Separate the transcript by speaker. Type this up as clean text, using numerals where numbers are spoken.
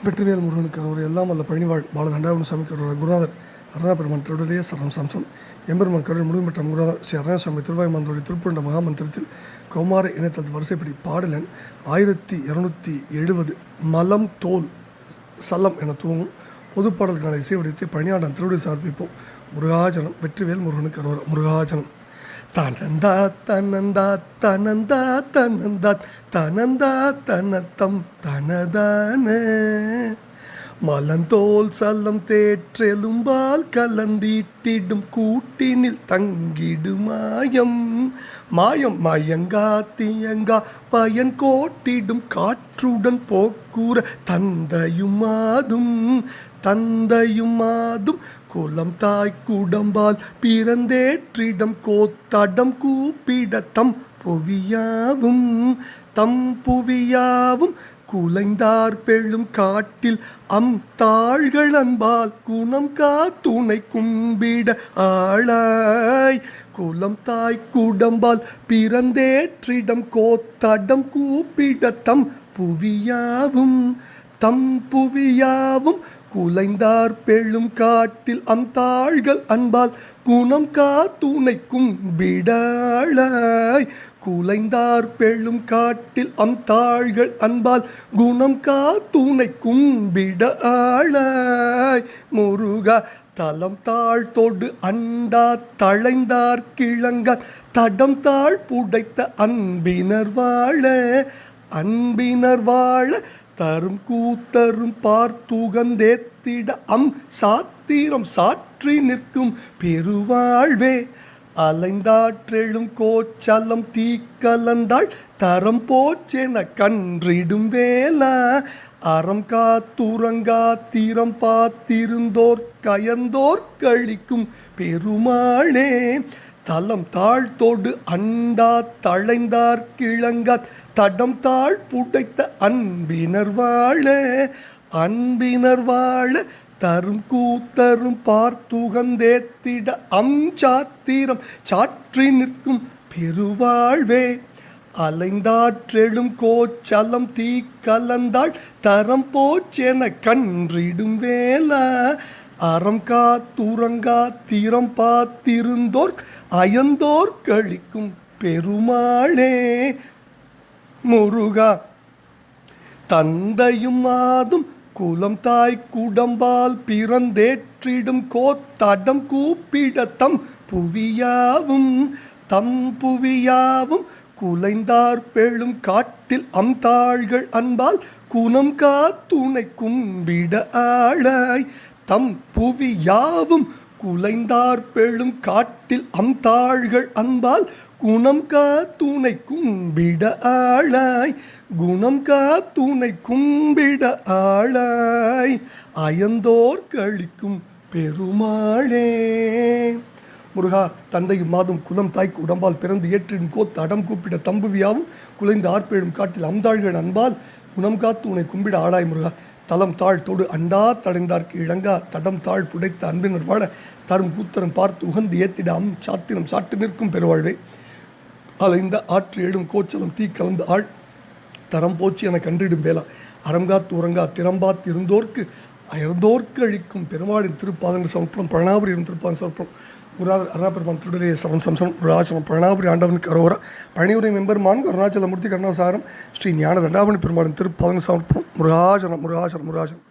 Speaker 1: வெற்றிவேல் முருகனுக்கு அவர் எல்லாம் வல்ல பழனிவாழ் பால தண்டாவன சாமிக்கு ஒரு குருநாதர் அருணாபெருமான் திருடலையே சரணம் சம்சம் எம்பெருமான் கடல் முடிவுபெற்ற குருநாதர் ஸ்ரீ அருணாசாமி திருவாய்மந்தோடைய திருப்புண்ட மகாமந்திரத்தில் கௌமார இணையத்தளத்து வரிசைப்படி பாடலன் 1270 மலம் தோல் சல்லம் என தூங்கும் பொதுப்பாடல்களை இசைவடித்து பணியாளன் திருவிழை சமர்ப்பிப்போம். முருகாஜனம். வெற்றிவேல் முருகனுக்கு அரோரா. முருகாஜனம். தனந்தா தனந்தா தனந்தா தனந்தா தனந்தா தனத்தம் தனதான மலந்தோல் சல்லம் தேற்றெலும்பால் கலந்தீட்டிடும் கூட்டினில் தங்கிடும் மாயம் மாயம் மயங்கா தியங்கா பயன் கோட்டிடும் காற்றுடன் போக்குற தந்தையுமாதும் தந்தையுமாதும் குலம் தாய் குடம்பால் பிறந்தேற்றிடம் கோத்தடம் கூப்பிடத்தம் புவியாவும் தம் புவியாவும் குலைந்தார் பெழும் காட்டில் தாள்கள் அன்பால் குணம் காத்துணை கும்பிட ஆளாய் குலம் தாய் குடம்பால் பிறந்தேற்றிடம் கோத்தடம் கூப்பிட தம் புவியாவும் குலைந்தார் பெழும் காட்டில் தாள்கள் அன்பால் குணம் காத்துணை கும்பிடாளாய் குலைந்தார் பெழும் காட்டில் தாள்கள் அன்பால் குணம் காத்துணை கும்பிட ஆளாய் முருகா தலம் தாழ் தொடு அண்டா தழைந்தார் கிழங்கார் தடம் தாழ் புடைத்த அன்பினர் வாழ தரும் கூத்தரும் பார்த்துகந்தேத்திட சாத்திரம் சாற்றி நிற்கும் பெருவாழ்வே அலைந்தாற்றெழும் கோச்சலம் தீக்கலந்தாள் தரம் போச்சென கன்றிடும் வேலா அறம் காத்துறங்கா தீரம் பார்த்திருந்தோர் கயந்தோர் கழிக்கும் பெருமாளே தலம் தாழ்த்தோடு அண்டா தழைந்தார் கிழங்கார் தடம் தாழ் புடைத்த அன்பினர் வாழ தரும் கூத்தரும் பார்த்துகந்தேத்திட சாத்திரம் சாற்றி நிற்கும் பெருவாழ்வே அலைந்தாற்றெழும் கோச்சலம் தீ கலந்தாள் தரம் போச்சென கன்றிடும் வேலா அறம் காத்துறங்கா தீரம் பார்த்திருந்தோர் அயந்தோர் கழிக்கும் பெருமாளே முருகா தந்தையும் மாதும் குலம் தாய் குடம்பால் பிறந்தேற்றிடும் கோத்தடம் கூப்பிடத்தம் புவியாவும் குலைந்தார் பெழும் காட்டில் தாள்கள் அன்பால் குணம் காத்துணை கும்பிட ஆளாய் தம் புவியாவும் குலைந்தார் பெழும் காட்டில் தாள்கள் அன்பால் குணம் காத்துணை கும்பிட ஆளாய் குணம் காத்துணை கும்பிட ஆளாய் அயந்தோர் கழிக்கும் பெருமாளே முருகா தந்தையும் மாதும் குலம் தாய்க்கு உடம்பால் பிறந்து ஏற்றின் கோத்து அடம் கூப்பிட தம்புவியாவும் குலைந்து ஆர்ப்பெழும் காட்டில் தாள்கள் அன்பால் குணம் காத்து உனை கும்பிட ஆளாய் முருகா தலம் தாழ் தொடு அண்டா தடைந்தார்க்கு இழங்கா தடம் தாழ் புடைத்த அன்பினர் வாழ தரும் கூத்தரம் பார்த்து உகந்து ஏத்திட சாத்திரம் சாட்டு நிற்கும் பெருவாழ்வே அலைந்த ஆற்று எழும் கோச்சலம் தீ கலந்து ஆள் தரம் போச்சு என கன்றிடும் வேளா அறங்காத்து உறங்கா திறம்பாத்து இருந்தோர்க்கு அயர்ந்தோர்க்கு அழிக்கும் பெருமாளின் திருப்பாதங்கள் சமர்ப்பணம் பழனாபுரி திருப்பாதம் சமர்ப்பணம் அருணாபெருமான் திருடலையை சரணம் சம்சம் அருணாச்சலம் பழனாபுரி ஆண்டவனுக்கு அரோரா பழனியுரை மெம்பெருமான் அருணாச்சலமூர்த்தி கருணாசாரம் ஸ்ரீ ஞான தண்டாபணி பெருமாளின் திருப்பாதங்கள் சமர்ப்பணம் முருகாசனம்.